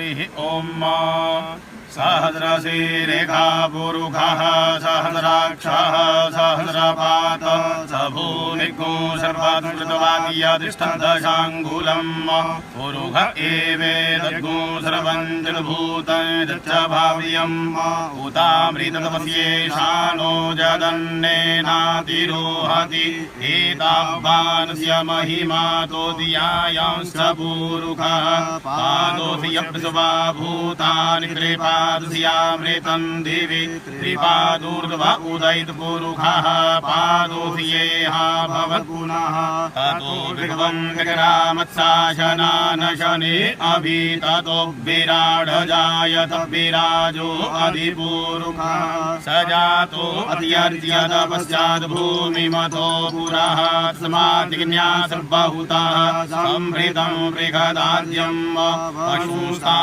ओम सहस्रशीरेखा पुरुषः सहस्राक्षः सहस्रपात स भूमिर्गो सर्वात्मृतवादीयतिष्ठदशाङ्गुलम् पुरुष एवेदद्गो सर्वञ्जलभूतं यच्च भाव्यम् उतामृततपस्येषानो जदन्नेनातिरोहति एतावानस्य महिमा तोदियायांश्च पुरुषः पादोऽसि यप्सुवा भूतानि त्रिपादस्यामृतं दिवि त्रिपादूर्ध्व उदयित पुरुषः पादोऽसि येह भवत्पुनः ततो विभवं विक्रामत्साशनान शनि अभि ततो विराड जायत विराजो अधिपुरुषः स जातो अत्यर्च्यत पश्चात् भूमिमतो पुरः तस्माद् सर्वभूतः संहृतं बृहदाद्यं पशुस्ता